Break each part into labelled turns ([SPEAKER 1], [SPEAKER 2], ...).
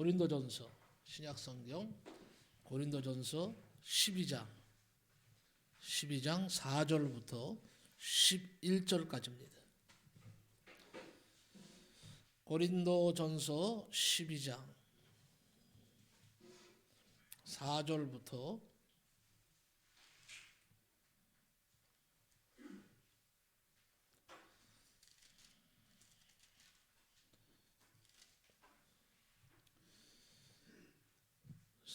[SPEAKER 1] 고린도전서 신약성경 고린도전서 12장 4절부터 11절까지입니다. 고린도전서 12장 4절부터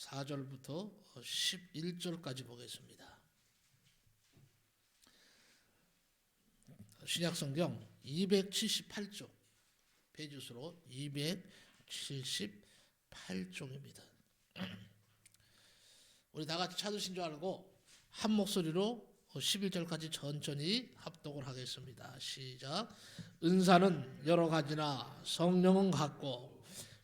[SPEAKER 1] 4절부터 11절까지 보겠습니다. 신약성경 278쪽 페이지수로 278쪽입니다. 우리 다 같이 찾으신 줄 알고 한 목소리로 11절까지 천천히 합독을 하겠습니다. 시작. 은사는 여러 가지나 성령은 같고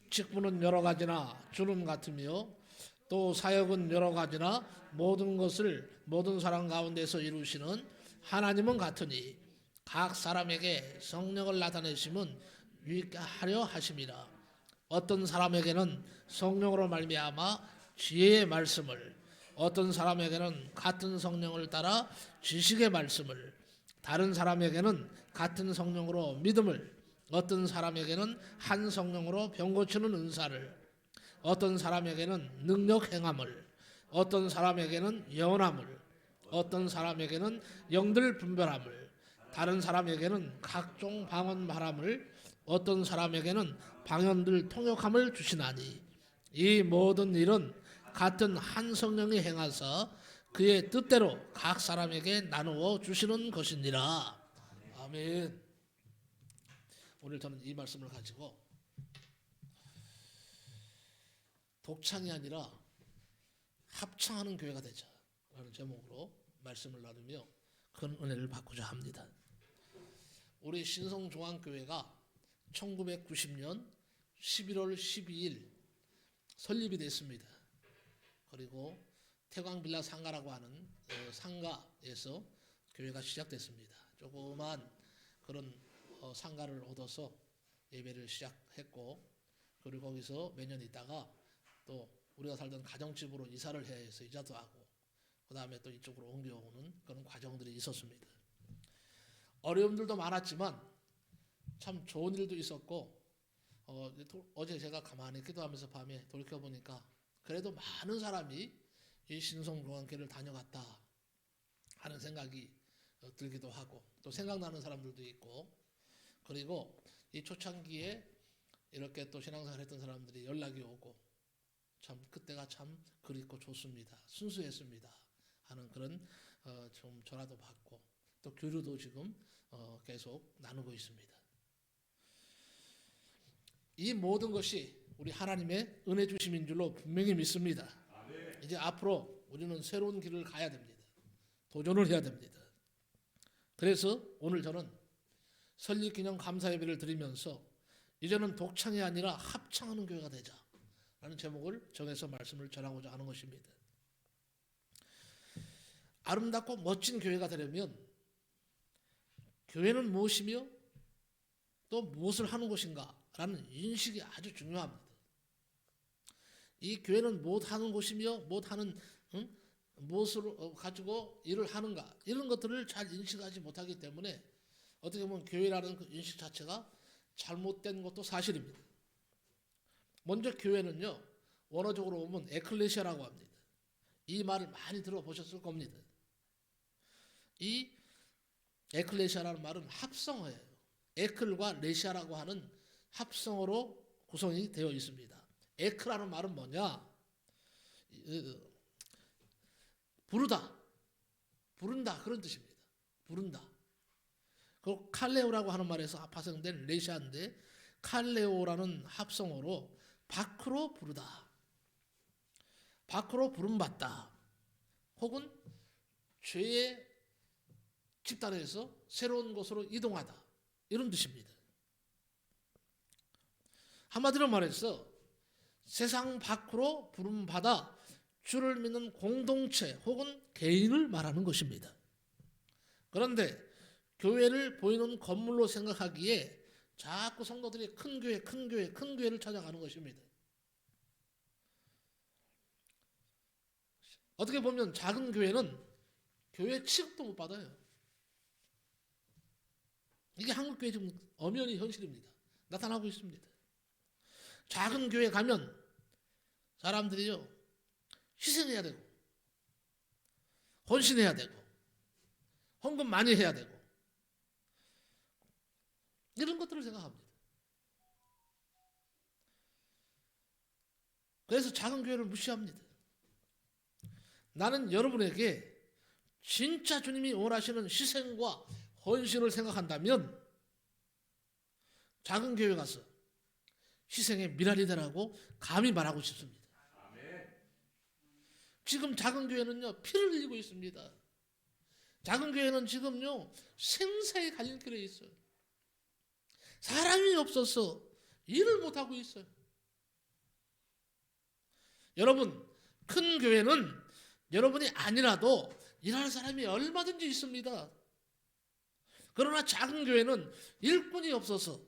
[SPEAKER 1] 직분은 여러 가지나 주는 같으며 또 사역은 여러 가지나 모든 것을 모든 사람 가운데서 이루시는 하나님은 같으니 각 사람에게 성령을 나타내심은 유익하게 하려 하심이라. 어떤 사람에게는 성령으로 말미암아 지혜의 말씀을, 어떤 사람에게는 같은 성령을 따라 지식의 말씀을, 다른 사람에게는 같은 성령으로 믿음을, 어떤 사람에게는 한 성령으로 병 고치는 은사를, 어떤 사람에게는 능력 행함을, 어떤 사람에게는 예언함을, 어떤 사람에게는 영들 분별함을, 다른 사람에게는 각종 방언 말함을, 어떤 사람에게는 방언들 통역함을 주시나니 이 모든 일은 같은 한 성령이 행하사 그의 뜻대로 각 사람에게 나누어 주시는 것이니라. 아멘. 오늘 저는 이 말씀을 가지고 독창이 아니라 합창하는 교회가 되자 라는 제목으로 말씀을 나누며 큰 은혜를 받고자 합니다. 우리 신성종안교회가 1990년 11월 12일 설립이 됐습니다. 그리고 태광빌라 상가라고 하는 상가에서 교회가 시작됐습니다. 조그만 그런 상가를 얻어서 예배를 시작했고, 그리고 거기서 몇 년 있다가 또 우리가 살던 가정집으로 이사를 해야 해서 이자도 하고, 그 다음에 또 이쪽으로 옮겨오는 그런 과정들이 있었습니다. 어려움들도 많았지만 참 좋은 일도 있었고, 어제 제가 가만히 기도하면서 밤에 돌이켜보니까 그래도 많은 사람이 이 신성종안교회를 다녀갔다 하는 생각이 들기도 하고, 또 생각나는 사람들도 있고, 그리고 이 초창기에 이렇게 또 신앙생활 했던 사람들이 연락이 오고 참 그때가 참 그립고 좋습니다, 순수했습니다 하는 그런 좀 전화도 받고, 또 교류도 지금 계속 나누고 있습니다. 이 모든 것이 우리 하나님의 은혜 주심인 줄로 분명히 믿습니다. 이제 앞으로 우리는 새로운 길을 가야 됩니다. 도전을 해야 됩니다. 그래서 오늘 저는 설립기념 감사예배를 드리면서 이제는 독창이 아니라 합창하는 교회가 되자 라는 제목을 정해서 말씀을 전하고자 하는 것입니다. 아름답고 멋진 교회가 되려면 교회는 무엇이며 또 무엇을 하는 것인가 라는 인식이 아주 중요합니다. 이 교회는 무엇하는 곳이며 무엇하는 무엇을 가지고 일을 하는가, 이런 것들을 잘 인식하지 못하기 때문에 어떻게 보면 교회라는 그 인식 자체가 잘못된 것도 사실입니다. 먼저 교회는요, 원어적으로 보면 에클레시아라고 합니다. 이 말을 많이 들어보셨을 겁니다. 이 에클레시아라는 말은 합성어예요. 에클과 레시아라고 하는 합성어로 구성이 되어 있습니다. 에크라는 말은 뭐냐? 부른다 그런 뜻입니다. 부른다. 그리고 칼레오라고 하는 말에서 파생된 레시아인데, 칼레오라는 합성어로 밖으로 부르다, 밖으로 부름받다, 혹은 죄의 집단에서 새로운 곳으로 이동하다, 이런 뜻입니다. 한마디로 말해서 세상 밖으로 부름받아 주를 믿는 공동체 혹은 개인을 말하는 것입니다. 그런데 교회를 보이는 건물로 생각하기에 자꾸 성도들이 큰 교회를 찾아가는 것입니다. 어떻게 보면 작은 교회는 교회 취급도 못 받아요. 이게 한국 교회 지금 엄연히 현실입니다. 나타나고 있습니다. 작은 교회 가면 사람들이요 희생해야 되고 헌신해야 되고 헌금 많이 해야 되고 이런 것들을 생각합니다. 그래서 작은 교회를 무시합니다. 나는 여러분에게 진짜 주님이 원하시는 희생과 헌신을 생각한다면 작은 교회 가서 희생의 미랄이 되라고 감히 말하고 싶습니다. 지금 작은 교회는요 피를 흘리고 있습니다. 작은 교회는 지금요 생사의 갈림길에 있어요. 사람이 없어서 일을 못하고 있어요. 여러분, 큰 교회는 여러분이 아니라도 일할 사람이 얼마든지 있습니다. 그러나 작은 교회는 일꾼이 없어서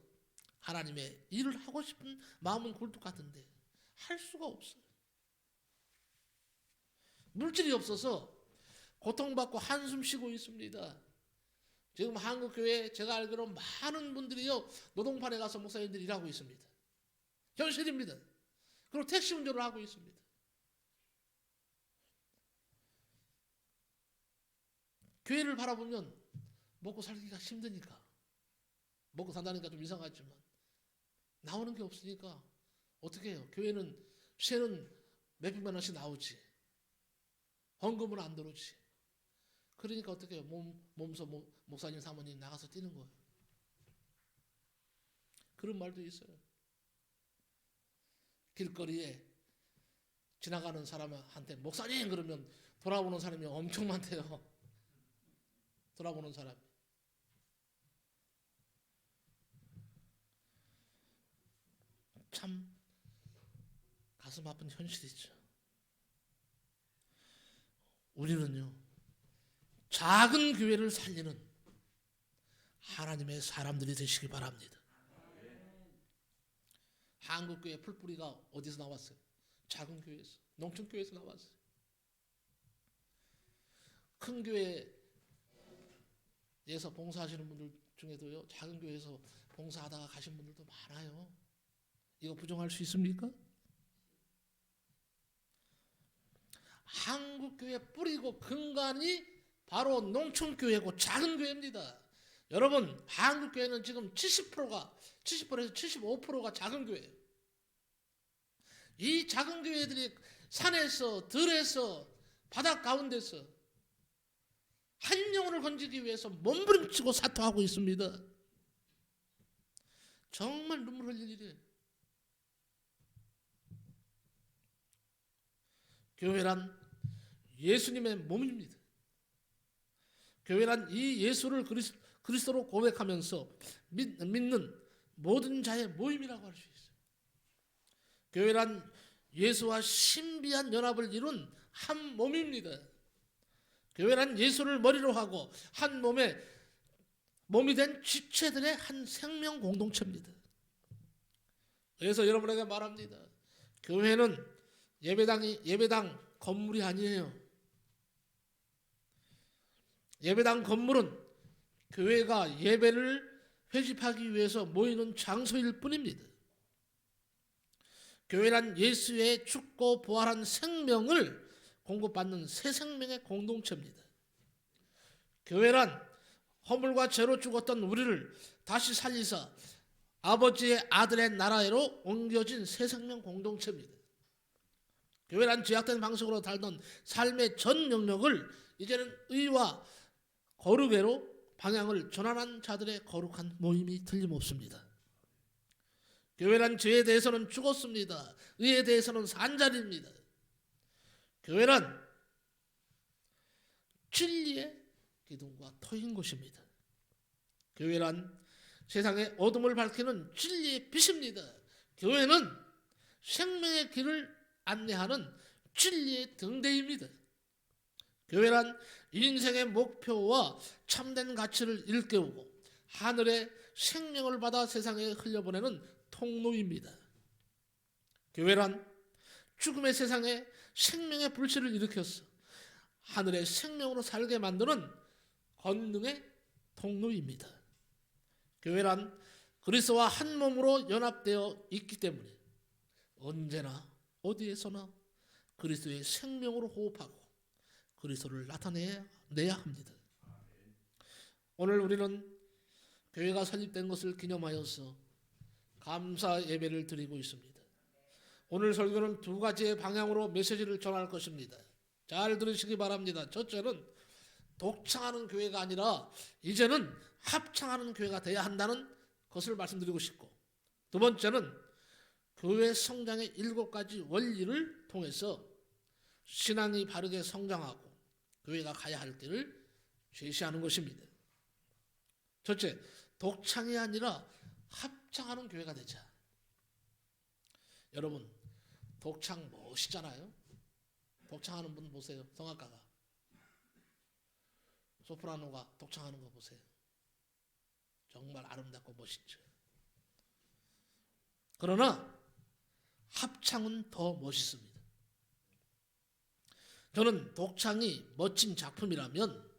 [SPEAKER 1] 하나님의 일을 하고 싶은 마음은 굴뚝 같은데 할 수가 없어요. 물질이 없어서 고통받고 한숨 쉬고 있습니다. 지금 한국교회 제가 알기로 많은 분들이요 노동판에 가서 목사님들이 일하고 있습니다. 현실입니다. 그리고 택시 운전을 하고 있습니다. 교회를 바라보면 먹고 살기가 힘드니까 먹고 산다니까 좀 이상하지만 나오는 게 없으니까 어떻게 해요? 교회는 세는 몇백만 원씩 나오지 헌금은 안 들어오지. 그러니까 어떻게 해요? 몸소 목사님 사모님 나가서 뛰는 거예요. 그런 말도 있어요. 길거리에 지나가는 사람한테 목사님 그러면 돌아보는 사람이 엄청 많대요. 돌아보는 사람. 참 가슴 아픈 현실이죠. 우리는요 작은 교회를 살리는 하나님의 사람들이 되시기 바랍니다. 한국교회 풀뿌리가 어디서 나왔어요? 작은 교회에서, 농촌교회에서 나왔어요. 큰 교회에서 봉사하시는 분들 중에도요 작은 교회에서 봉사하다가 가신 분들도 많아요. 이거 부정할 수 있습니까? 한국교회 뿌리고 근간이 바로 농촌교회고 작은 교회입니다. 여러분 한국교회는 지금 70%에서 75%가 작은 교회예요. 이 작은 교회들이 산에서 들에서 바닷 가운데서 한 영혼을 건지기 위해서 몸부림치고 사토하고 있습니다. 정말 눈물 흘릴 일이에요. 교회란 예수님의 몸입니다. 교회란 이 예수를 그리스도로 고백하면서 믿는 모든 자의 모임이라고 할 수 있어요. 교회란 예수와 신비한 연합을 이룬 한 몸입니다. 교회란 예수를 머리로 하고 한 몸이 된 지체들의 한 생명 공동체입니다. 그래서 여러분에게 말합니다. 교회는 예배당 건물이 아니에요. 예배당 건물은 교회가 예배를 회집하기 위해서 모이는 장소일 뿐입니다. 교회란 예수의 죽고 부활한 생명을 공급받는 새 생명의 공동체입니다. 교회란 허물과 죄로 죽었던 우리를 다시 살리사 아버지의 아들의 나라로 옮겨진 새 생명 공동체입니다. 교회란 죄악된 방식으로 살던 삶의 전 영역을 이제는 의와 거룩으로 방향을 전환한 자들의 거룩한 모임이 틀림없습니다. 교회란 죄에 대해서는 죽었습니다. 의에 대해서는 산 자리입니다. 교회란 진리의 기둥과 터인 것입니다. 교회란 세상의 어둠을 밝히는 진리의 빛입니다. 교회는 생명의 길을 안내하는 진리의 등대입니다. 교회란 인생의 목표와 참된 가치를 일깨우고 하늘의 생명을 받아 세상에 흘려보내는 통로입니다. 교회란 죽음의 세상에 생명의 불씨를 일으켜서 하늘의 생명으로 살게 만드는 권능의 통로입니다. 교회란 그리스도와 한 몸으로 연합되어 있기 때문에 언제나 어디에서나 그리스도의 생명으로 호흡하고 그리스도를 나타내야 합니다. 오늘 우리는 교회가 설립된 것을 기념하여서 감사 예배를 드리고 있습니다. 오늘 설교는 두 가지의 방향으로 메시지를 전할 것입니다. 잘 들으시기 바랍니다. 첫째는 독창하는 교회가 아니라 이제는 합창하는 교회가 되어야 한다는 것을 말씀드리고 싶고, 두 번째는 교회 성장의 7가지 원리를 통해서 신앙이 바르게 성장하고 교회가 가야 할 길을 제시하는 것입니다. 첫째, 독창이 아니라 합창하는 교회가 되자. 여러분, 독창 멋있잖아요. 독창하는 분 보세요. 성악가가 소프라노가 독창하는 거 보세요. 정말 아름답고 멋있죠. 그러나 합창은 더 멋있습니다. 저는 독창이 멋진 작품이라면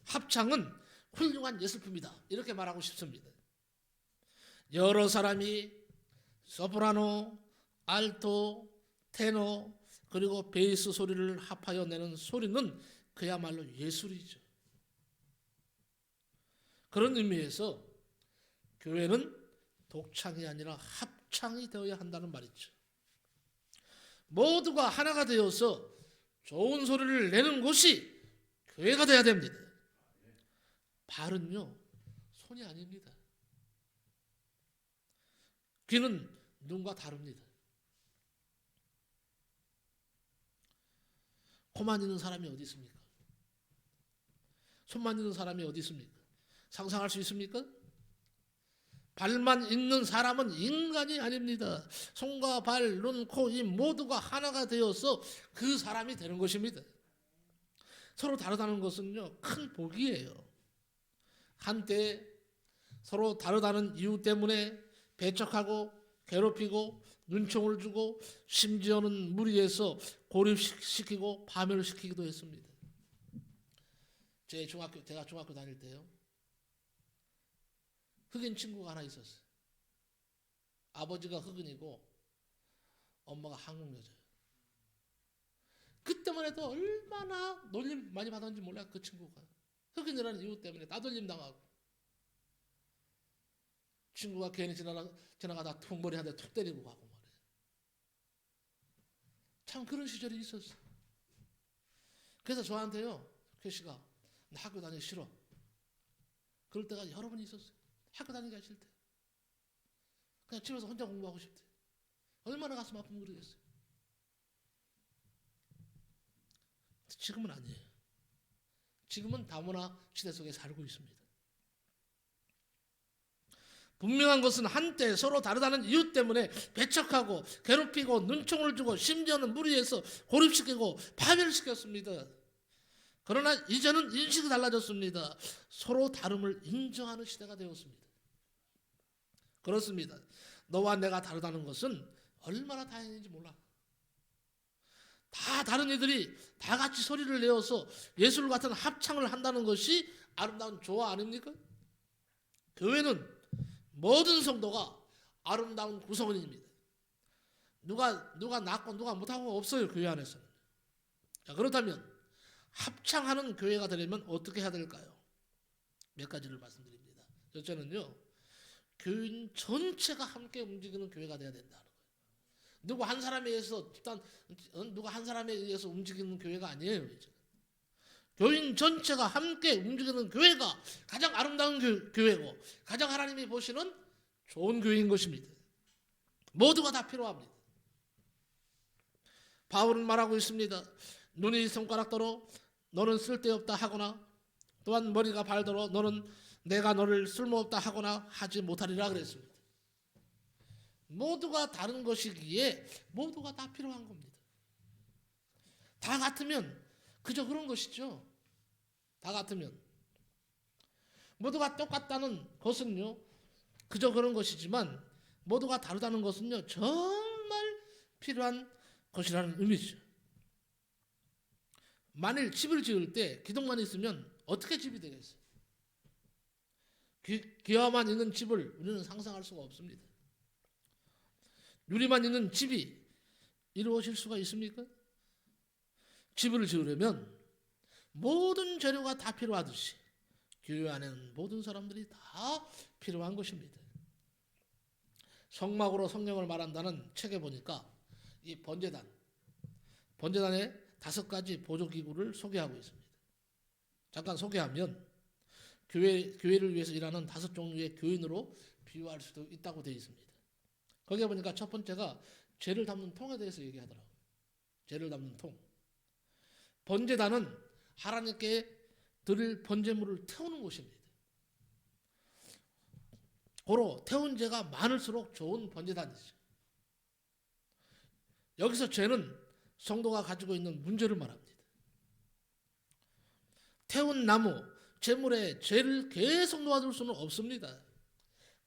[SPEAKER 1] 합창은 훌륭한 예술품이다, 이렇게 말하고 싶습니다. 여러 사람이 소프라노, 알토, 테너 그리고 베이스 소리를 합하여 내는 소리는 그야말로 예술이죠. 그런 의미에서 교회는 독창이 아니라 합창이 되어야 한다는 말이죠. 모두가 하나가 되어서 좋은 소리를 내는 곳이 교회가 되어야 됩니다. 발은요, 손이 아닙니다. 귀는 눈과 다릅니다. 코만 있는 사람이 어디 있습니까? 손만 있는 사람이 어디 있습니까? 상상할 수 있습니까? 발만 있는 사람은 인간이 아닙니다. 손과 발, 눈, 코, 입 모두가 하나가 되어서 그 사람이 되는 것입니다. 서로 다르다는 것은요, 큰 복이에요. 한때 서로 다르다는 이유 때문에 배척하고 괴롭히고 눈총을 주고 심지어는 무리해서 고립시키고 파멸시키기도 했습니다. 제가 중학교 다닐 때요, 흑인 친구가 하나 있었어요. 아버지가 흑인이고 엄마가 한국 여자예요. 그때만 해도 얼마나 놀림 많이 받았는지 몰라요. 그 친구가 흑인이라는 이유 때문에 따돌림 당하고, 친구가 괜히 지나가다 퉁머리 한 대 툭 때리고 가고 말이에요. 참 그런 시절이 있었어요. 그래서 저한테요, 캐시가 나 학교 다니기 싫어, 그럴 때가 여러 번 있었어요. 학교 다니기가 싫대. 그냥 집에서 혼자 공부하고 싶대. 얼마나 가슴 아프면 그러겠어요. 지금은 아니에요. 지금은 다문화 시대 속에 살고 있습니다. 분명한 것은 한때 서로 다르다는 이유 때문에 배척하고 괴롭히고 눈총을 주고 심지어는 무리해서 고립시키고 파멸시켰습니다. 그러나 이제는 인식이 달라졌습니다. 서로 다름을 인정하는 시대가 되었습니다. 그렇습니다. 너와 내가 다르다는 것은 얼마나 다행인지 몰라. 다 다른 이들이 다 같이 소리를 내어서 예술 같은 합창을 한다는 것이 아름다운 조화 아닙니까? 교회는 모든 성도가 아름다운 구성원입니다. 누가 낫고 누가 못하고 없어요. 교회 안에서는. 자, 그렇다면 합창하는 교회가 되려면 어떻게 해야 될까요? 몇 가지를 말씀드립니다. 첫째는요, 교인 전체가 함께 움직이는 교회가 돼야 된다는 거예요. 누구 한 사람에 의해서 누가 한 사람에 의해서 움직이는 교회가 아니에요. 이제. 교인 전체가 함께 움직이는 교회가 가장 아름다운 교회고 가장 하나님이 보시는 좋은 교회인 것입니다. 모두가 다 필요합니다. 바울은 말하고 있습니다. 눈이 손가락더러 너는 쓸데없다 하거나 또한 머리가 발더러 너는 내가 너를 쓸모없다 하거나 하지 못하리라 그랬습니다. 모두가 다른 것이기에 모두가 다 필요한 겁니다. 다 같으면 그저 그런 것이죠. 다 같으면 모두가 똑같다는 것은요, 그저 그런 것이지만 모두가 다르다는 것은요, 정말 필요한 것이라는 의미죠. 만일 집을 지을 때 기둥만 있으면 어떻게 집이 되겠어요? 기와만 있는 집을 우리는 상상할 수가 없습니다. 유리만 있는 집이 이루어질 수가 있습니까? 집을 지으려면 모든 재료가 다 필요하듯이 교회 안에는 모든 사람들이 다 필요한 것입니다. 성막으로 성령을 말한다는 책에 보니까 이 번제단에 5가지 보조기구를 소개하고 있습니다. 잠깐 소개하면 교회를 위해서 일하는 5종류의 교인으로 비유할 수도 있다고 되어 있습니다. 거기에 보니까 첫 번째가 죄를 담는 통에 대해서 얘기하더라고요. 죄를 담는 통. 번제단은 하나님께 드릴 번제물을 태우는 곳입니다. 고로 태운 죄가 많을수록 좋은 번제단이죠. 여기서 죄는 성도가 가지고 있는 문제를 말합니다. 태운 나무, 재물에 죄를 계속 놓아둘 수는 없습니다.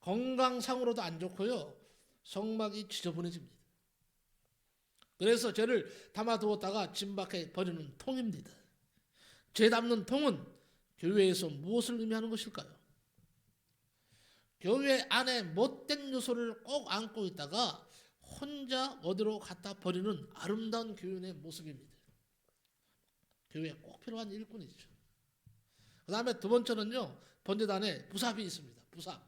[SPEAKER 1] 건강상으로도 안 좋고요. 성막이 지저분해집니다. 그래서 죄를 담아두었다가 집 밖에 버리는 통입니다. 죄 담는 통은 교회에서 무엇을 의미하는 것일까요? 교회 안에 못된 요소를 꼭 안고 있다가 혼자 어디로 갖다 버리는 아름다운 교인의 모습입니다. 교회에 꼭 필요한 일꾼이죠. 그 다음에 두 번째는요, 번제단에 부삽이 있습니다. 부삽.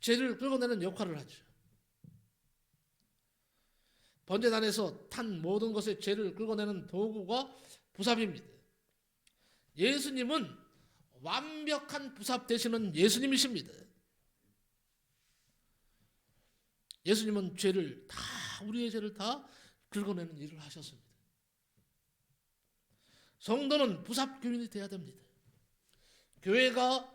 [SPEAKER 1] 죄를 끌어내는 역할을 하죠. 번제단에서 탄 모든 것의 죄를 끌어내는 도구가 부삽입니다. 예수님은 완벽한 부삽 되시는 예수님이십니다. 예수님은 우리의 죄를 다 긁어내는 일을 하셨습니다. 성도는 부삽 교인이 되어야 됩니다. 교회가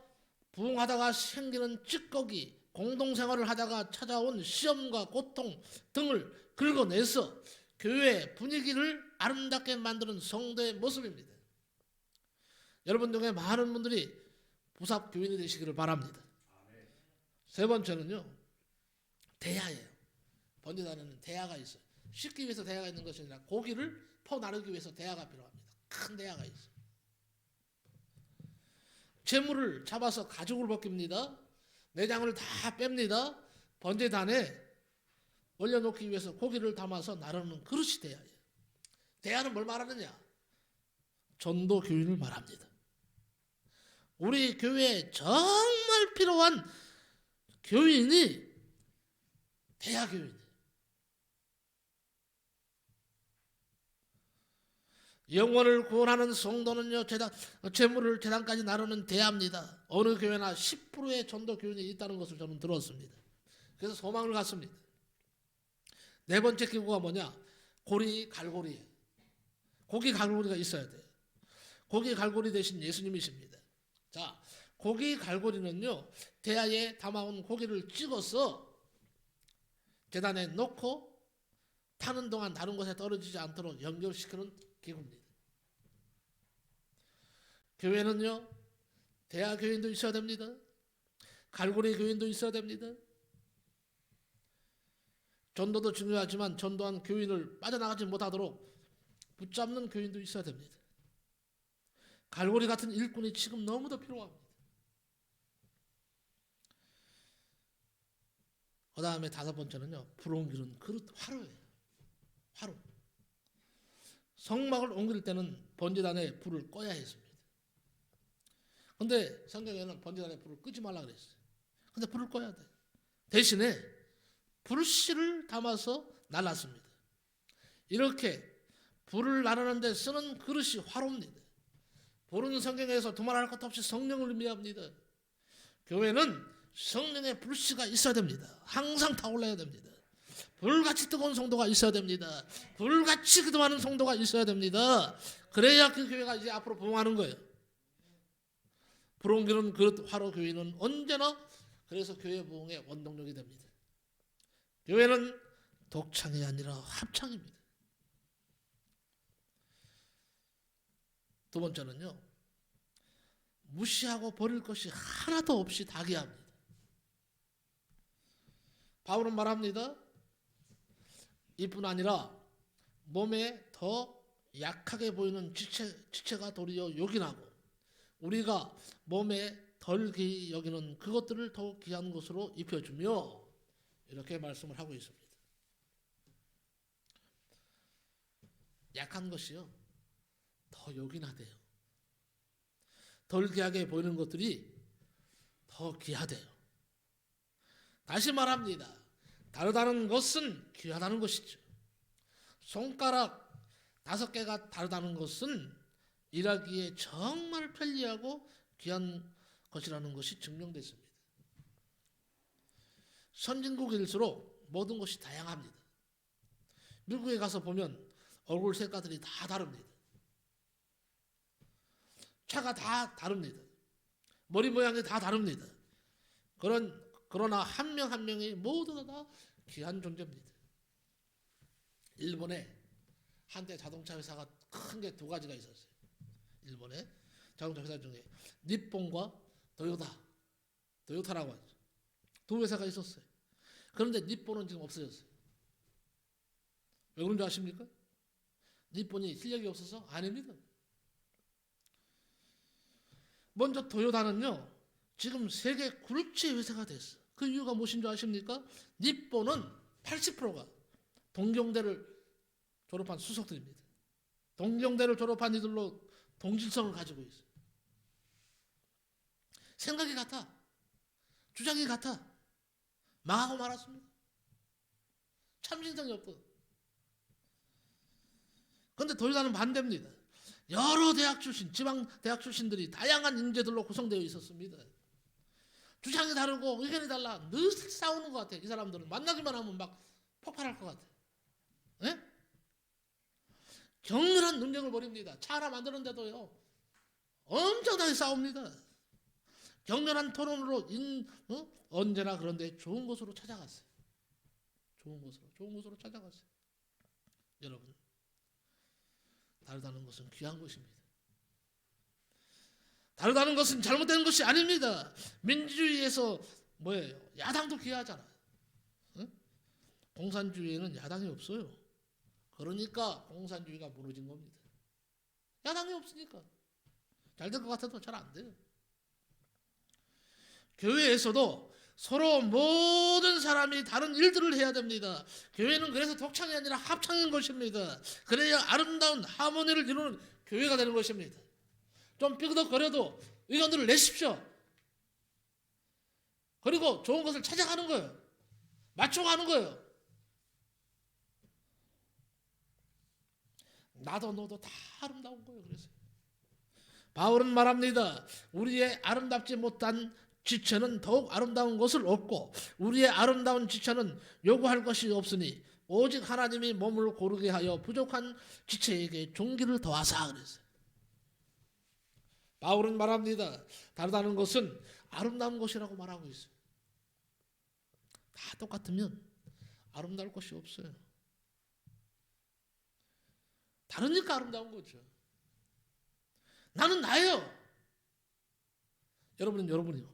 [SPEAKER 1] 부흥하다가 생기는 찌꺼기, 공동생활을 하다가 찾아온 시험과 고통 등을 긁어내서 교회 분위기를 아름답게 만드는 성도의 모습입니다. 여러분 중에 많은 분들이 부삽 교인이 되시기를 바랍니다. 세 번째는요, 대야예요. 번제단에는 대야가 있어요. 씻기 위해서 대야가 있는 것이 아니라 고기를 퍼 나르기 위해서 대야가 필요합니다. 큰 대야가 있어요. 재물을 잡아서 가죽을 벗깁니다. 내장을 다 뺍니다. 번제단에 올려놓기 위해서 고기를 담아서 나르는 그릇이 대야예요. 대야는 뭘 말하느냐? 전도 교인을 말합니다. 우리 교회에 정말 필요한 교인이 대야 교인이에요. 영혼을 구원하는 성도는요, 재물을 제단까지 나누는 대야입니다. 어느 교회나 10%의 전도 교인이 있다는 것을 저는 들었습니다. 그래서 소망을 갖습니다. 네 번째 기구가 뭐냐? 고리 갈고리예요. 고기 갈고리가 있어야 돼요. 고기 갈고리 대신 예수님이십니다. 자, 고기 갈고리는요, 대야에 담아온 고기를 찍어서 제단에 놓고 타는 동안 다른 곳에 떨어지지 않도록 연결시키는 기구입니다. 교회는요, 대야 교인도 있어야 됩니다. 갈고리 교인도 있어야 됩니다. 전도도 중요하지만 전도한 교인을 빠져나가지 못하도록 붙잡는 교인도 있어야 됩니다. 갈고리 같은 일꾼이 지금 너무도 필요합니다. 그 다음에 다섯 번째는요, 불 옮기는 그릇, 화로예요. 화로. 성막을 옮길 때는 번제단에 불을 꺼야 했습니다. 근데 성경에는 번제단에 불을 끄지 말라 그랬어요. 근데 불을 꺼야 돼. 대신에 불씨를 담아서 날랐습니다. 이렇게 불을 나르는 데 쓰는 그릇이 화로입니다. 불은 성경에서 두말할 것 없이 성령을 의미합니다. 교회는 성령의 불씨가 있어야 됩니다. 항상 타올라야 됩니다. 불같이 뜨거운 성도가 있어야 됩니다. 불같이 기도하는 성도가 있어야 됩니다. 그래야 그 교회가 이제 앞으로 부흥하는 거예요. 불 옮기는 그릇 화로 교회는 언제나 그래서 교회 부흥의 원동력이 됩니다. 교회는 독창이 아니라 합창입니다. 두 번째는요, 무시하고 버릴 것이 하나도 없이 다기합니다. 바울은 말합니다. 이뿐 아니라 몸에 더 약하게 보이는 지체가 도리어 요긴하고 우리가 몸에 덜 귀히 여기는 그것들을 더욱 귀한 것으로 입혀주며 이렇게 말씀을 하고 있습니다. 약한 것이요 더 요긴하대요. 덜 귀하게 보이는 것들이 더 귀하대요. 다시 말합니다. 다르다는 것은 귀하다는 것이죠. 손가락 5개가 다르다는 것은 일하기에 정말 편리하고 귀한 것이라는 것이 증명됐습니다. 선진국일수록 모든 것이 다양합니다. 미국에 가서 보면 얼굴 색깔들이 다 다릅니다. 차가 다 다릅니다. 머리 모양이 다 다릅니다. 그러나 한 명 한 명이 모두 다 귀한 존재입니다. 일본에 한때 자동차 회사가 큰 게 2가지가 있었어요. 일본에 자동차 회사 중에 니폰과 도요타라고 하죠. 2 회사가 있었어요. 그런데 니폰은 지금 없어졌어요. 왜 그런 줄 아십니까? 니폰이 실력이 없어서? 아닙니다. 먼저 도요타는요 지금 세계 굴지 회사가 됐어요. 그 이유가 무엇인 줄 아십니까? 니폰은 80%가 동경대를 졸업한 수석들입니다. 동경대를 졸업한 이들로 동질성을 가지고 있어요. 생각이 같아. 주장이 같아. 망하고 말았습니다. 참신성이 없고. 그런데 도요타는 반대입니다. 여러 대학 출신, 지방 대학 출신들이 다양한 인재들로 구성되어 있었습니다. 주장이 다르고 의견이 달라. 늘 싸우는 것 같아요. 이 사람들은 만나기만 하면 막 폭발할 것 같아요. 네? 격렬한 논쟁을 벌입니다. 차 하나 만드는데도요 엄청나게 싸웁니다. 격렬한 토론으로 언제나 그런데 좋은 곳으로 찾아갔어요. 좋은 곳으로 찾아갔어요. 여러분, 다르다는 것은 귀한 것입니다. 다르다는 것은 잘못된 것이 아닙니다. 민주주의에서 뭐예요? 야당도 귀하잖아요. 응? 공산주의에는 야당이 없어요. 그러니까 공산주의가 무너진 겁니다. 야당이 없으니까. 잘 될 것 같아도 잘 안 돼요. 교회에서도 서로 모든 사람이 다른 일들을 해야 됩니다. 교회는 그래서 독창이 아니라 합창인 것입니다. 그래야 아름다운 하모니를 이루는 교회가 되는 것입니다. 좀 삐그덕거려도 의견들을 내십시오. 그리고 좋은 것을 찾아가는 거예요. 맞춰가는 거예요. 나도 너도 다 아름다운 거예요. 그래서 바울은 말합니다. 우리의 아름답지 못한 지체는 더욱 아름다운 것을 얻고 우리의 아름다운 지체는 요구할 것이 없으니 오직 하나님이 몸을 고르게 하여 부족한 지체에게 종기를 더하사 그랬어요. 바울은 말합니다. 다르다는 것은 아름다운 것이라고 말하고 있어요. 다 똑같으면 아름다울 것이 없어요. 다르니까 아름다운 거죠. 나는 나예요. 여러분은 여러분이요.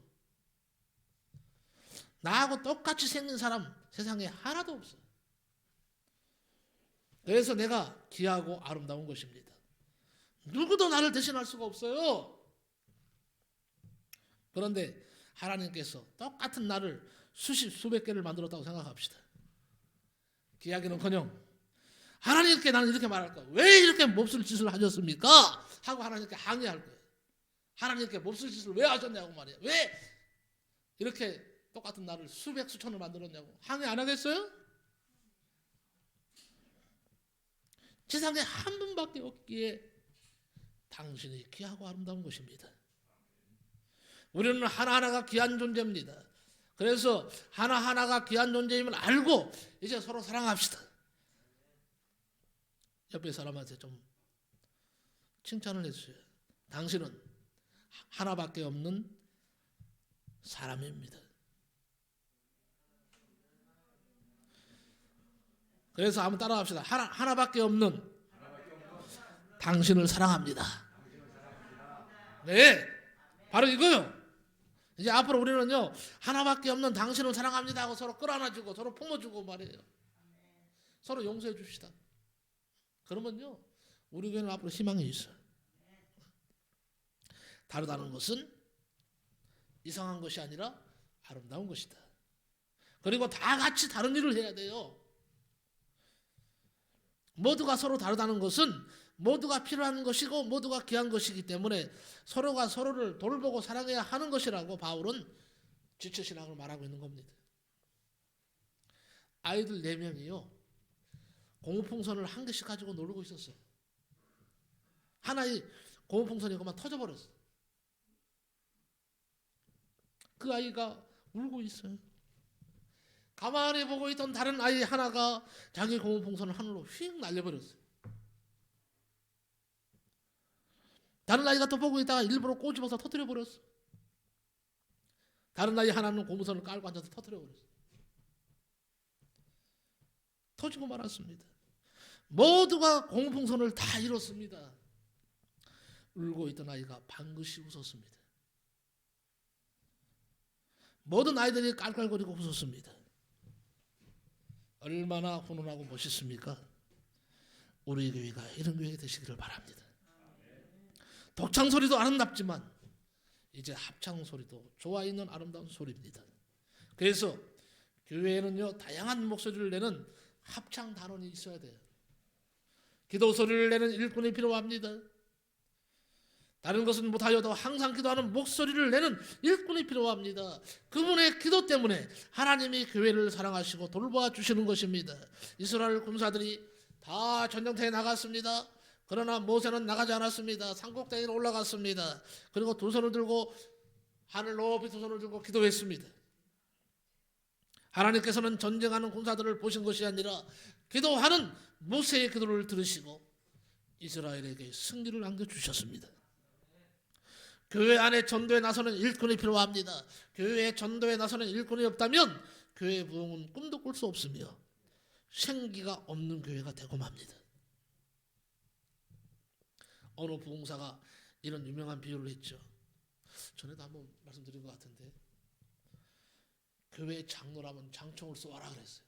[SPEAKER 1] 나하고 똑같이 생긴 사람 세상에 하나도 없어요. 그래서 내가 귀하고 아름다운 것입니다. 누구도 나를 대신할 수가 없어요. 그런데 하나님께서 똑같은 나를 수백 개를 만들었다고 생각합시다. 귀하기는커녕 하나님께 나는 이렇게 말할 거야. 왜 이렇게 몹쓸 짓을 하셨습니까? 하고 하나님께 항의할 거예요. 하나님께 몹쓸 짓을 왜 하셨냐고 말이에요. 왜 이렇게 똑같은 나를 수백 수천을 만들었냐고 항의 안 하겠어요? 세상에 한 분밖에 없기에 당신이 귀하고 아름다운 것입니다. 우리는 하나하나가 귀한 존재입니다. 그래서 하나하나가 귀한 존재임을 알고 이제 서로 사랑합시다. 옆에 사람한테 좀 칭찬을 해주세요. 당신은 하나밖에 없는 사람입니다. 그래서 한번 따라합시다. 하나밖에 없는 당신을 사랑합니다. 네, 바로 이거요. 이제 앞으로 우리는요 하나밖에 없는 당신을 사랑합니다 하고 서로 끌어안아주고 서로 품어주고 말이에요. 서로 용서해 줍시다. 그러면요 우리 교회는 앞으로 희망이 있어요. 다르다는 것은 이상한 것이 아니라 아름다운 것이다. 그리고 다 같이 다른 일을 해야 돼요. 모두가 서로 다르다는 것은 모두가 필요한 것이고 모두가 귀한 것이기 때문에 서로가 서로를 돌보고 사랑해야 하는 것이라고 바울은 지체신앙을 말하고 있는 겁니다. 아이들 4명이요. 고무풍선을 한 개씩 가지고 놀고 있었어요. 하나의 고무풍선이 그만 터져버렸어요. 그 아이가 울고 있어요. 가만히 보고 있던 다른 아이 하나가 자기 고무풍선을 하늘로 휙 날려버렸어요. 다른 아이가 또 보고 있다가 일부러 꼬집어서 터뜨려버렸어요. 다른 아이 하나는 고무선을 깔고 앉아서 터뜨려버렸어요. 터지고 말았습니다. 모두가 고무풍선을 다 잃었습니다. 울고 있던 아이가 방긋이 웃었습니다. 모든 아이들이 깔깔거리고 웃었습니다. 얼마나 훈훈하고 멋있습니까? 우리 교회가 이런 교회가 되시기를 바랍니다. 독창 소리도 아름답지만 이제 합창 소리도 좋아 있는 아름다운 소리입니다. 그래서 교회에는요 다양한 목소리를 내는 합창 단원이 있어야 돼요. 기도 소리를 내는 일꾼이 필요합니다. 다른 것은 못하여도 항상 기도하는 목소리를 내는 일꾼이 필요합니다. 그분의 기도 때문에 하나님이 교회를 사랑하시고 돌보아 주시는 것입니다. 이스라엘 군사들이 다 전쟁터에 나갔습니다. 그러나 모세는 나가지 않았습니다. 산꼭대기로 올라갔습니다. 그리고 두 손을 들고 하늘 높이 두 손을 들고 기도했습니다. 하나님께서는 전쟁하는 군사들을 보신 것이 아니라 기도하는 모세의 기도를 들으시고 이스라엘에게 승리를 안겨주셨습니다. 교회 안에 전도에 나서는 일꾼이 필요합니다. 교회에 전도에 나서는 일꾼이 없다면 교회의 부흥은 꿈도 꿀 수 없으며 생기가 없는 교회가 되고 맙니다. 어느 부흥사가 이런 유명한 비유를 했죠. 전에도 한번 말씀드린 것 같은데 교회 장로라면 장총을 쏘아라 그랬어요.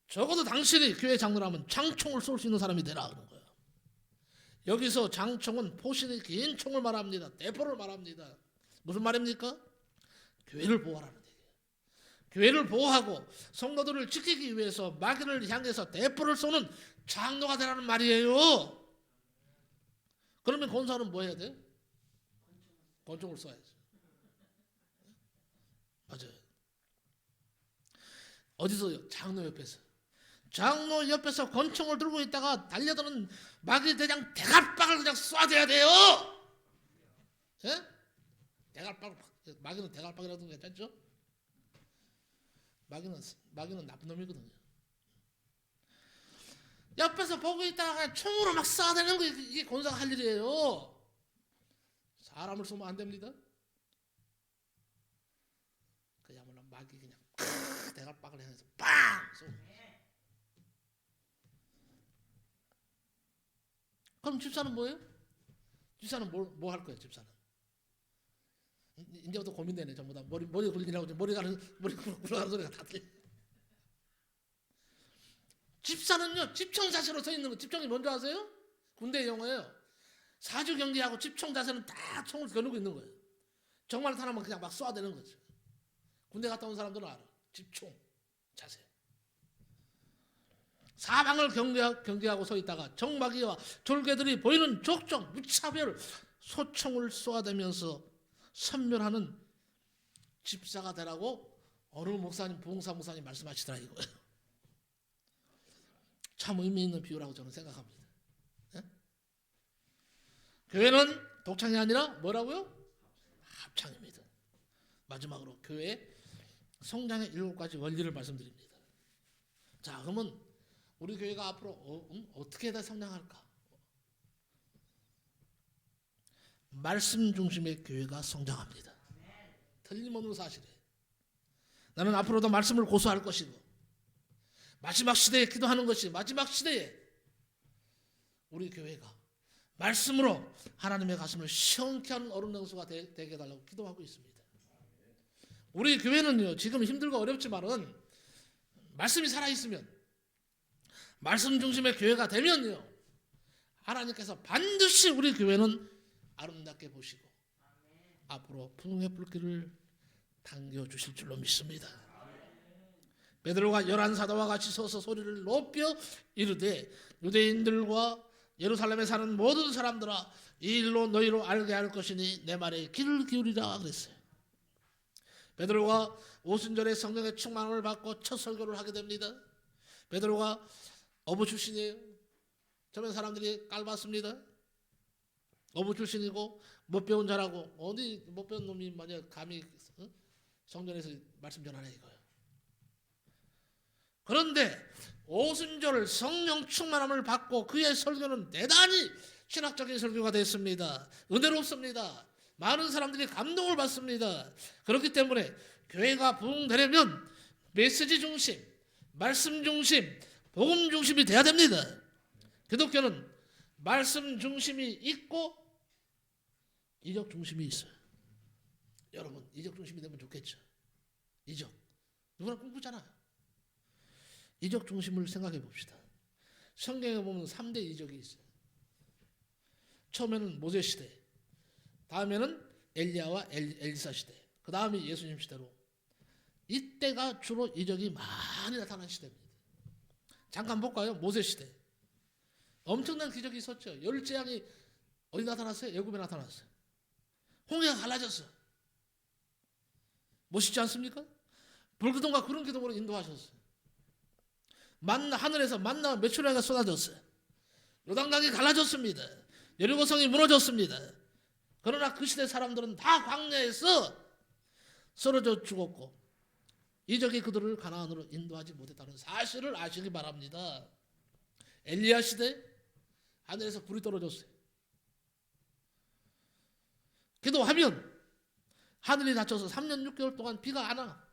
[SPEAKER 1] 적어도 당신이 교회 장로라면 장총을 쏠 수 있는 사람이 되라 그런 거예요. 여기서 장총은 포신이 긴 총을 말합니다. 대포를 말합니다. 무슨 말입니까? 교회를 보호하라는 얘기예요. 교회를 보호하고 성도들을 지키기 위해서 마귀를 향해서 대포를 쏘는 장로가 되라는 말이에요. 그러면 권사는 뭐 해야 돼요? 권총을 쏴야죠. 맞아요. 어디서요? 장로 옆에서. 장로 옆에서 권총을 들고 있다가 달려드는 마귀 대장 대갈박을 그냥 쏴줘야 돼요. 예? 대갈박, 마귀는 대갈박이라도 괜찮죠? 마귀는 나쁜 놈이거든요. 옆에서 보고 있다가 그냥 총으로 막 쏴대는 거 이게 권사가 할 일이에요. 사람을 쏘면 안 됩니다. 그야말로 마귀 그냥 대갈박을 해서 빵 쏘고. 그럼 집사는 뭐예요? 집사는 뭐 할 거예요? 집사는 이제부터 고민되네. 전부 다 머리 굴리라고 머리 굴러가는 소리가 다 들려. 집사는요 집총 자세로 서 있는 거. 집총이 뭔지 아세요? 군대 용어예요. 사주 경계하고 집총 자세는 다 총을 겨누고 있는 거예요. 정말 사람은 그냥 막 쏴대는 거죠. 군대 갔다 온 사람들은 알아. 집총 자세. 사방을 경계하고 서 있다가 적마귀와 졸개들이 보이는 족적 무차별 소총을 쏘아대면서 선멸하는 집사가 되라고 어느 목사님, 부흥사 목사님 말씀하시더라 이거예요. 참 의미 있는 비유라고 저는 생각합니다. 네? 교회는 독창이 아니라 뭐라고요? 합창입니다. 마지막으로 교회 성장의 7가지 원리를 말씀드립니다. 자, 그러면 우리 교회가 앞으로 어떻게 해야 성장할까? 말씀 중심의 교회가 성장합니다. 틀림없는 사실이에요. 나는 앞으로도 말씀을 고수할 것이고 마지막 시대에 기도하는 것이 마지막 시대에 우리 교회가 말씀으로 하나님의 가슴을 시원케 하는 어른 능수가 되게 해달라고 기도하고 있습니다. 우리 교회는요 지금 힘들고 어렵지만은 말씀이 살아있으면 말씀 중심의 교회가 되면요, 하나님께서 반드시 우리 교회는 아름답게 보시고 앞으로 부흥의 불길을 당겨주실 줄로 믿습니다. 베드로가 11사도와 같이 서서 소리를 높여 이르되 유대인들과 예루살렘에 사는 모든 사람들아, 이 일로 너희로 알게 할 것이니 내 말에 귀를 기울이라 그랬어요. 베드로가 오순절에 성령의 충만함을 받고 첫 설교를 하게 됩니다. 베드로가 어부 출신이에요. 저런 사람들이 깔봤습니다. 어부 출신이고 못 배운 자라고, 어디 못 배운 놈이 만약 감히 성전에서 말씀 전하네 이거예요. 그런데 오순절 성령 충만함을 받고 그의 설교는 대단히 신학적인 설교가 됐습니다. 은혜롭습니다. 많은 사람들이 감동을 받습니다. 그렇기 때문에 교회가 부흥되려면 메시지 중심, 말씀 중심, 복음 중심이 돼야 됩니다. 기독교는 말씀 중심이 있고 이적 중심이 있어요. 여러분, 이적 중심이 되면 좋겠죠. 이적 누구나 꿈꾸잖아요. 이적 중심을 생각해 봅시다. 성경에 보면 3대 이적이 있어요. 처음에는 모세 시대, 다음에는 엘리야와 엘리사 시대, 그 다음에 예수님 시대로, 이때가 주로 이적이 많이 나타난 시대입니다. 잠깐 볼까요? 모세 시대 엄청난 기적이 있었죠. 열재앙이 어디 나타났어요? 애굽에 나타났어요. 홍해가 갈라졌어요. 멋있지 않습니까? 불기둥과 구름 기둥으로 인도하셨어요. 하늘에서 만나가 메추라기가 쏟아졌어요. 요단강이 갈라졌습니다. 여리고성이 무너졌습니다. 그러나 그 시대 사람들은 다 광야에서 쓰러져 죽었고 이적이 그들을 가나안으로 인도하지 못했다는 사실을 아시기 바랍니다. 엘리야 시대 하늘에서 불이 떨어졌어요. 기도하면 하늘이 닫혀서 3년 6개월 동안 비가 안 와.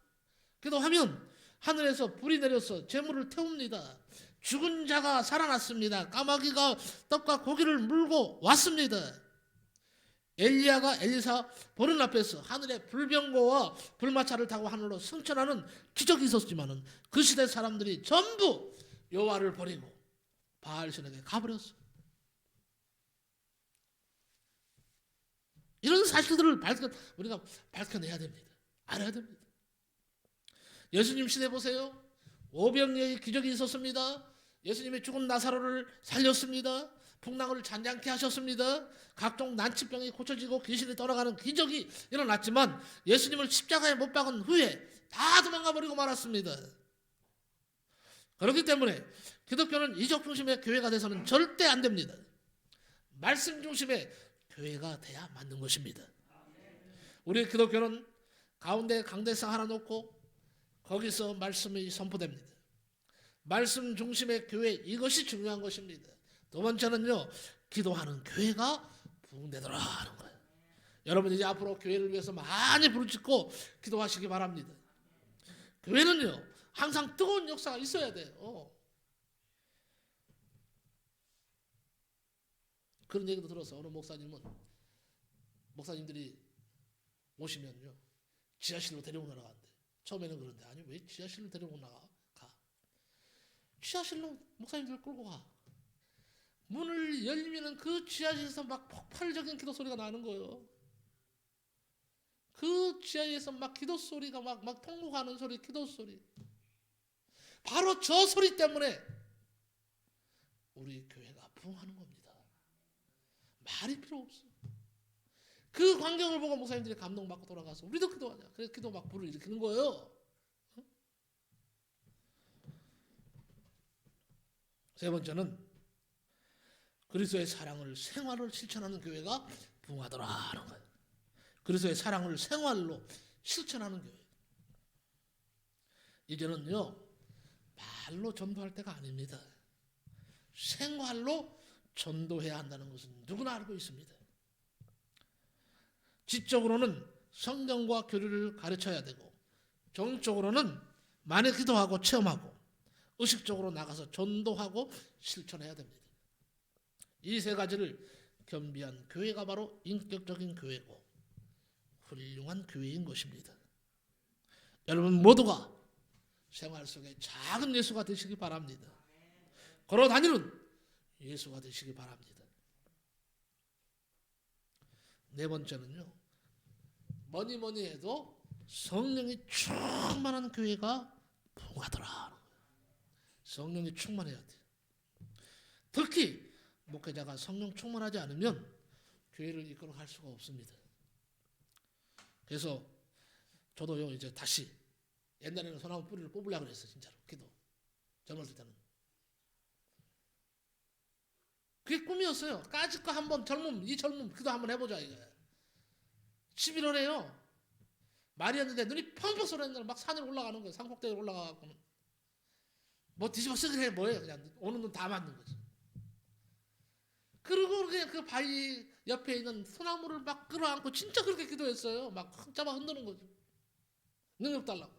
[SPEAKER 1] 기도하면 하늘에서 불이 내려서 재물을 태웁니다. 죽은 자가 살아났습니다. 까마귀가 떡과 고기를 물고 왔습니다. 엘리야가 엘리사 보는 앞에서 하늘에 불병거와 불마차를 타고 하늘로 승천하는 기적이 있었지만은 그 시대 사람들이 전부 여호와를 버리고 바알신에게 가버렸어. 이런 사실들을 우리가 밝혀내야 됩니다. 알아야 됩니다. 예수님 시대 보세요. 오병이어의 기적이 있었습니다. 예수님이 죽은 나사로를 살렸습니다. 풍랑을 잔잔케 하셨습니다. 각종 난치병이 고쳐지고 귀신이 떠나가는 기적이 일어났지만 예수님을 십자가에 못 박은 후에 다 도망가 버리고 말았습니다. 그렇기 때문에 기독교는 이적 중심의 교회가 돼서는 절대 안 됩니다. 말씀 중심의 교회가 돼야 맞는 것입니다. 우리 기독교는 가운데 강대상 하나 놓고 거기서 말씀이 선포됩니다. 말씀 중심의 교회, 이것이 중요한 것입니다. 두 번째는요, 기도하는 교회가 부흥되더라 하는 거예요. 여러분 이제 앞으로 교회를 위해서 많이 부르짖고 기도하시기 바랍니다. 교회는요 항상 뜨거운 역사가 있어야 돼요. 그런 얘기도 들어서 어느 목사님들이 오시면요 지하실로 데리고 나가는데, 처음에는 그런데 아니 왜 지하실로 데리고 나가? 지하실로 목사님들 끌고 가. 문을 열리면은 그 지하실에서 막 폭발적인 기도 소리가 나는 거예요. 그 지하에서 막 기도 소리가 막 통곡하는 소리, 기도 소리. 바로 저 소리 때문에 우리 교회가 부흥하는 겁니다. 말이 필요 없어. 그 광경을 보고 목사님들이 감동받고 돌아가서 우리도 기도하자. 그래서 기도 막 불을 일으키는 거예요. 세 번째는 그리스도의 사랑을 생활을 실천하는 교회가 부흥하더라 하는 거예요. 그리스도의 사랑을 생활로 실천하는 교회. 이제는요 말로 전도할 때가 아닙니다. 생활로 전도해야 한다는 것은 누구나 알고 있습니다. 지적으로는 성경과 교리를 가르쳐야 되고, 정적으로는 많이 기도하고 체험하고, 의식적으로 나가서 전도하고 실천해야 됩니다. 이 세 가지를 겸비한 교회가 바로 인격적인 교회고 훌륭한 교회인 것입니다. 여러분 모두가 생활 속에 작은 예수가 되시기 바랍니다. 걸어다니는 예수가 되시기 바랍니다. 네 번째는요, 뭐니 해도 성령이 충만한 교회가 부흥하더라. 성령이 충만해야 돼요. 특히 목회자가 성령 충만하지 않으면 교회를 이끌어갈 수가 없습니다. 그래서 저도요, 이제 다시 옛날에는 소나무 뿌리를 뽑으려고 그랬어요. 진짜로 기도 젊었을 때는 그게 꿈이었어요. 까짓거 한번 이 젊음 기도 한번 해보자 이거. 11월에요 말이었는데 눈이 펑펑 쏟아지는 막 산에 올라가는 거예요. 산꼭대기에 올라가고는 뭐 뒤집어 쓰기를 해 뭐예요. 그냥 오는 눈 다 맞는 거죠. 그리고 그냥 그 바위 옆에 있는 소나무를 막 끌어안고 진짜 그렇게 기도했어요. 막 잡아 흔드는 거죠. 능력 달라고.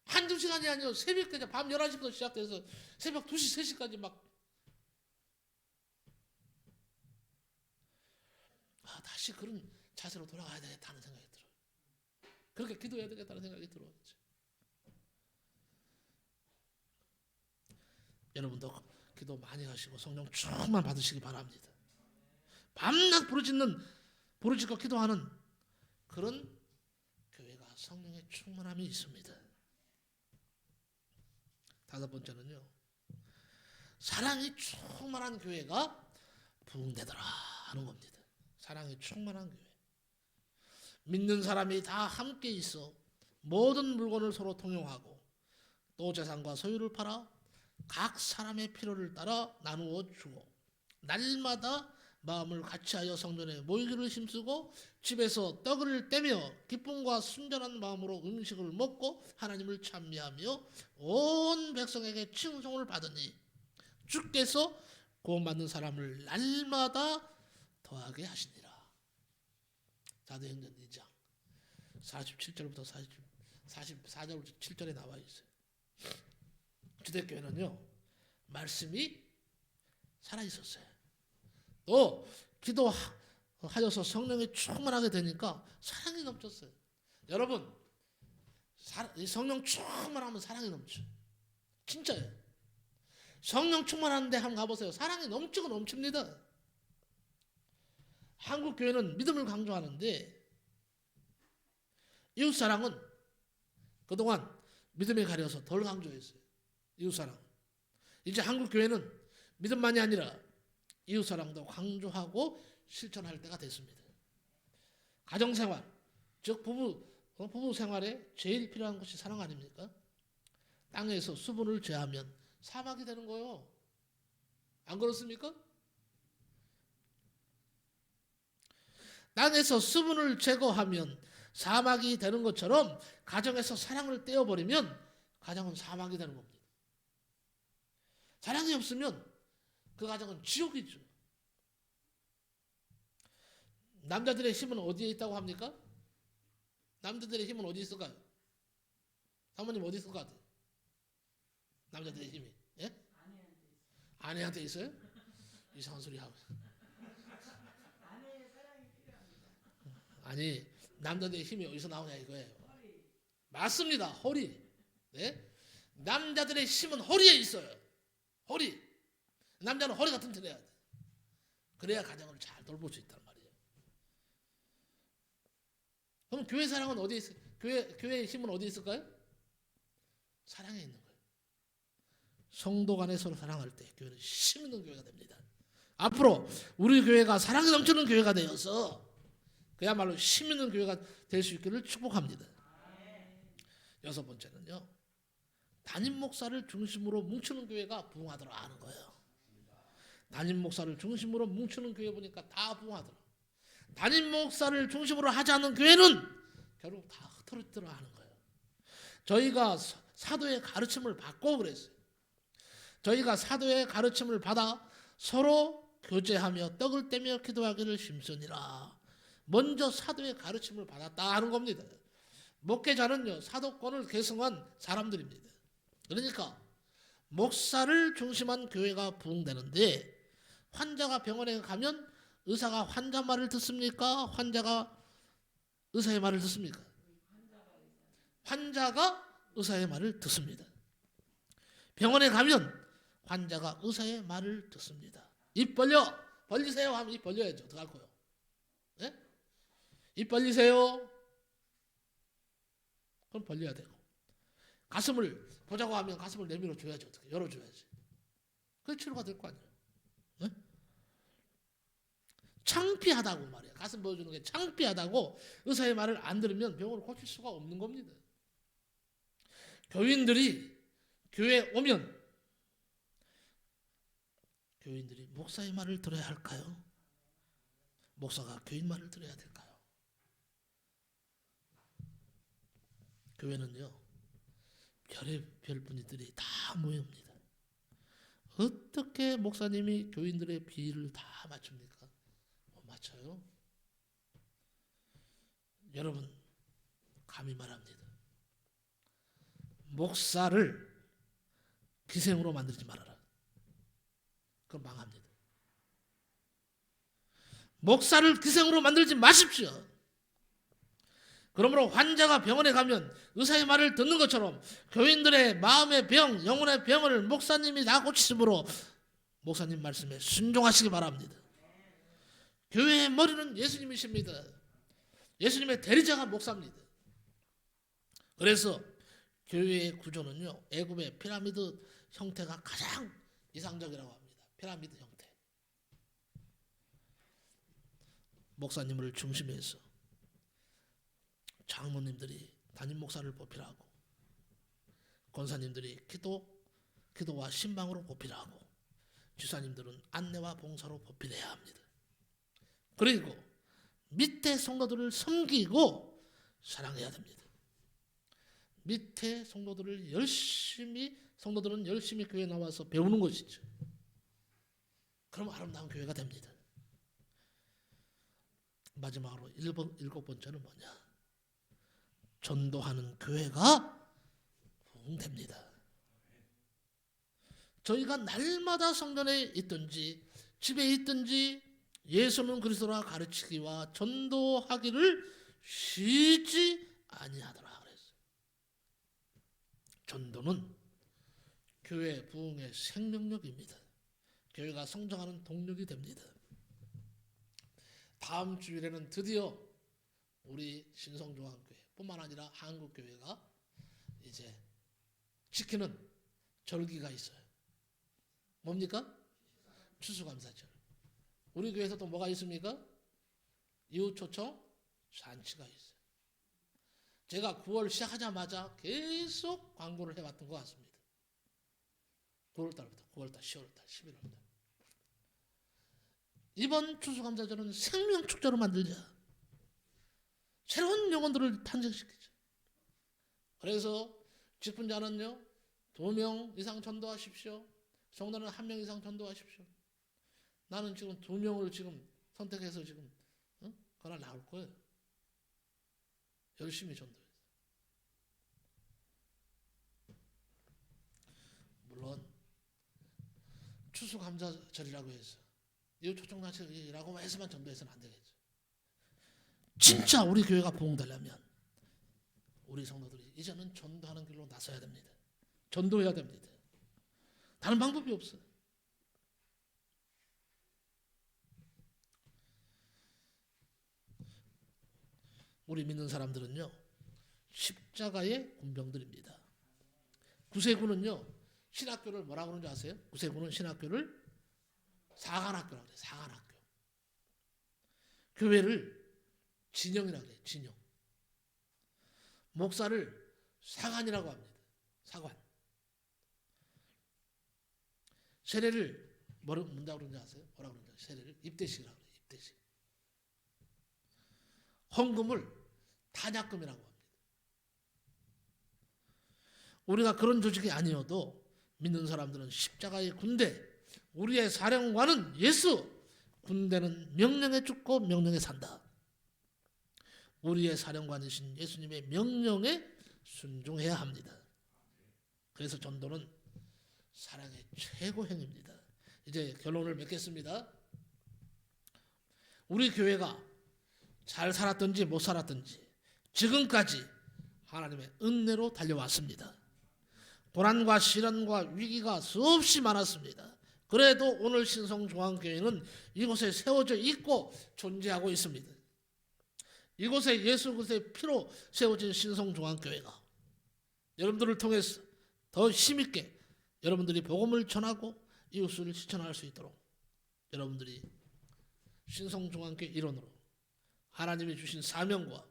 [SPEAKER 1] 한두 시간이 아니요. 새벽까지 밤 11시부터 시작돼서 새벽 2시, 3시까지 막 다시 그런 자세로 돌아가야 되겠다는 생각이 들어요. 그렇게 기도해야 되겠다는 생각이 들어요. 여러분도 기도 많이 하시고 성령 충만 받으시기 바랍니다. 밤낮 부르짖고 기도하는 그런 교회가 성령의 충만함이 있습니다. 다섯 번째는요, 사랑이 충만한 교회가 부흥되더라 하는 겁니다. 사랑이 충만한 교회. 믿는 사람이 다 함께 있어 모든 물건을 서로 통용하고 또 재산과 소유를 팔아 각 사람의 필요를 따라 나누어 주고 날마다 마음을 같이하여 성전에 모이기를 힘쓰고 집에서 떡을 떼며 기쁨과 순전한 마음으로 음식을 먹고 하나님을 찬미하며 온 백성에게 칭송을 받으니 주께서 구원받는 사람을 날마다 더하게 하시니라. 사도행전 2장 47절부터 44절부터 7절에 나와 있어요. 주대교회는요, 말씀이 살아있었어요. 또 기도하여서 성령이 충만하게 되니까 사랑이 넘쳤어요. 여러분, 성령 충만하면 사랑이 넘쳐. 진짜예요. 성령 충만한데 한번 가보세요. 사랑이 넘치고 넘칩니다. 한국 교회는 믿음을 강조하는데 이웃사랑은 그동안 믿음에 가려서 덜 강조했어요. 이웃사랑. 이제 한국 교회는 믿음만이 아니라 이웃사랑도 강조하고 실천할 때가 됐습니다. 가정생활, 즉 부부 생활에 제일 필요한 것이 사랑 아닙니까? 땅에서 수분을 제하면 사막이 되는 거예요. 안 그렇습니까? 땅에서 수분을 제거하면 사막이 되는 것처럼 가정에서 사랑을 떼어버리면 가정은 사막이 되는 겁니다. 사랑이 없으면 그 가정은 지옥이죠. 남자들의 힘은 어디에 있다고 합니까? 남자들의 힘은 어디 있을까요? 사모님 어디 있을 것 같아요? 남자들의 힘이. 예? 아내한테 있어요? 이상한 소리 하고.
[SPEAKER 2] 아내의 사랑이 필요합니다.
[SPEAKER 1] 아니, 남자들의 힘이 어디서 나오냐 이거예요. 허리. 맞습니다. 허리. 네? 남자들의 힘은 허리에 있어요. 허리. 남자는 허리가 튼튼해야 돼. 그래야 가정을 잘 돌볼 수 있단 말이에요. 그럼 교회 사랑은 어디에 있어요? 교회의 힘은 어디에 있을까요? 사랑에 있는 거예요. 성도 간에 서로 사랑할 때 교회는 힘 있는 교회가 됩니다. 앞으로 우리 교회가 사랑이 넘치는 교회가 되어서 그야말로 힘 있는 교회가 될 수 있기를 축복합니다. 여섯 번째는요, 담임 목사를 중심으로 뭉치는 교회가 부흥하더라 하는 거예요. 담임 목사를 중심으로 뭉치는 교회 보니까 다 부흥하더라. 담임 목사를 중심으로 하지 않는 교회는 결국 다 흩어지더라 하는 거예요. 저희가 사도의 가르침을 받고 그랬어요. 저희가 사도의 가르침을 받아 서로 교제하며 떡을 떼며 기도하기를 힘쓰니라. 먼저 사도의 가르침을 받았다 하는 겁니다. 목회자는요, 사도권을 계승한 사람들입니다. 그러니까 목사를 중심한 교회가 부흥되는데, 환자가 병원에 가면 의사가 환자 말을 듣습니까? 환자가 의사의 말을 듣습니까? 환자가 의사의 말을 듣습니다. 병원에 가면 환자가 의사의 말을 듣습니다. 입 벌리세요 하면 입 벌려야죠. 어떡할 거요? 네? 입 벌리세요. 그럼 벌려야 되고, 가슴을 보자고 하면 가슴을 내밀어 줘야지. 어떻게 열어줘야지. 그게 치료가 될 거 아니에요. 네? 창피하다고 말이에요. 가슴 보여주는 게 창피하다고 의사의 말을 안 들으면 병원을 고칠 수가 없는 겁니다. 교인들이 교회에 오면 교인들이 목사의 말을 들어야 할까요? 목사가 교인 말을 들어야 될까요? 교회는요, 별의별 분들이 다 모입니다. 어떻게 목사님이 교인들의 비위를 다 맞춥니까? 못 맞춰요. 여러분, 감히 말합니다. 목사를 기생으로 만들지 말아라. 그럼 망합니다. 목사를 기생으로 만들지 마십시오. 그러므로 환자가 병원에 가면 의사의 말을 듣는 것처럼 교인들의 마음의 병, 영혼의 병을 목사님이 다 고치심으로 목사님 말씀에 순종하시기 바랍니다. 교회의 머리는 예수님이십니다. 예수님의 대리자가 목사입니다. 그래서 교회의 구조는요, 애굽의 피라미드 형태가 가장 이상적이라고 합니다. 피라미드 형태. 목사님을 중심해서 장로님들이 담임 목사를 보필하고, 권사님들이 기도와 신방으로 보필하고, 주사님들은 안내와 봉사로 보필해야 합니다. 그리고 밑에 성도들을 섬기고 사랑해야 됩니다. 밑에 성도들은 열심히 교회에 나와서 배우는 것이죠. 그럼 아름다운 교회가 됩니다. 마지막으로 일곱 번째는 뭐냐? 전도하는 교회가 부흥됩니다. 저희가 날마다 성전에 있든지 집에 있든지 예수는 그리스도라 가르치기와 전도하기를 쉬지 아니하더라 그랬어요. 전도는 교회 부흥의 생명력입니다. 교회가 성장하는 동력이 됩니다. 다음 주일에는 드디어 우리 신성중앙교회 뿐만 아니라 한국교회가 이제 지키는 절기가 있어요. 뭡니까? 추수감사절. 우리 교회에서 또 뭐가 있습니까? 이웃초청 잔치가 있어요. 제가 9월 시작하자마자 계속 광고를 해왔던 것 같습니다. 9월달부터 9월달, 10월달, 11월달. 이번 추수감사절은 생명축제로 만들자. 새로운 영혼들을 탄생시키자. 그래서 직분자는요, 2명 이상 전도하십시오. 성도는 1명 이상 전도하십시오. 나는 지금 2명을 지금 선택해서 지금 그날 나올 거예요. 열심히 전도해서. 물론 추수감사절이라고 해서 이웃 초청단체라고 해서만 전도해서는 안 되겠죠. 진짜 우리 교회가 부흥되려면 우리 성도들이 이제는 전도하는 길로 나서야 됩니다. 전도해야 됩니다. 다른 방법이 없어요. 우리 믿는 사람들은요, 십자가의 군병들입니다. 구세군은요, 신학교를 뭐라고 그러는지 아세요? 구세군은 신학교를 사관학교라고 해요. 사관학교. 교회를 진영이라고 해요. 진영. 목사를 사관이라고 합니다. 사관. 세례를 뭐라고 그러는지 아세요? 뭐라고 그러는지 세례를 입대식이라고 해요. 입대식. 헌금을 단약금이라고 합니다. 우리가 그런 조직이 아니어도 믿는 사람들은 십자가의 군대, 우리의 사령관은 예수, 군대는 명령에 죽고 명령에 산다. 우리의 사령관이신 예수님의 명령에 순종해야 합니다. 그래서 전도는 사랑의 최고행입니다. 이제 결론을 맺겠습니다. 우리 교회가 잘 살았든지 못 살았든지 지금까지 하나님의 은혜로 달려왔습니다. 고난과 시련과 위기가 수없이 많았습니다. 그래도 오늘 신성중앙교회는 이곳에 세워져 있고 존재하고 있습니다. 이곳에 예수 그리스도의 피로 세워진 신성중앙교회가 여러분들을 통해서 더 힘있게 여러분들이 복음을 전하고 이웃을 실천할 수 있도록 여러분들이 신성중앙교회 일원으로 하나님이 주신 사명과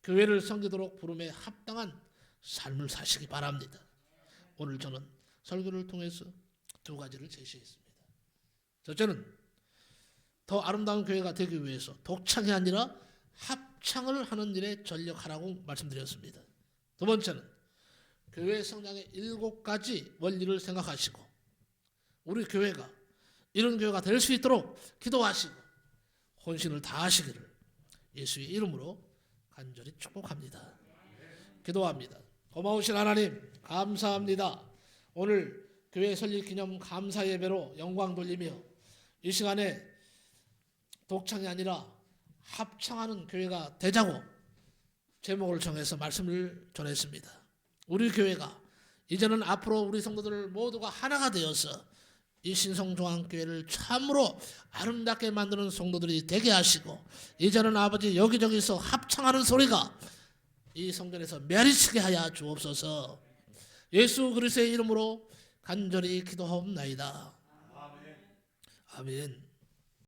[SPEAKER 1] 교회를 섬기도록 부름에 합당한 삶을 사시기 바랍니다. 오늘 저는 설교를 통해서 두 가지를 제시했습니다. 첫째는 더 아름다운 교회가 되기 위해서 독창이 아니라 합창을 하는 일에 전력하라고 말씀드렸습니다. 두 번째는 교회 성장의 7가지 원리를 생각하시고 우리 교회가 이런 교회가 될 수 있도록 기도하시고 헌신을 다하시기를 예수의 이름으로 간절히 축복합니다. 기도합니다. 고마우신 하나님 감사합니다. 오늘 교회 설립 기념 감사 예배로 영광 돌리며 이 시간에 독창이 아니라 합창하는 교회가 되자고 제목을 정해서 말씀을 전했습니다. 우리 교회가 이제는 앞으로 우리 성도들 모두가 하나가 되어서 이 신성중앙교회를 참으로 아름답게 만드는 성도들이 되게 하시고 이제는 아버지 여기저기서 합창하는 소리가 이 성전에서 메아리치게 하여 주옵소서. 예수 그리스도의 이름으로 간절히 기도하옵나이다. 아멘.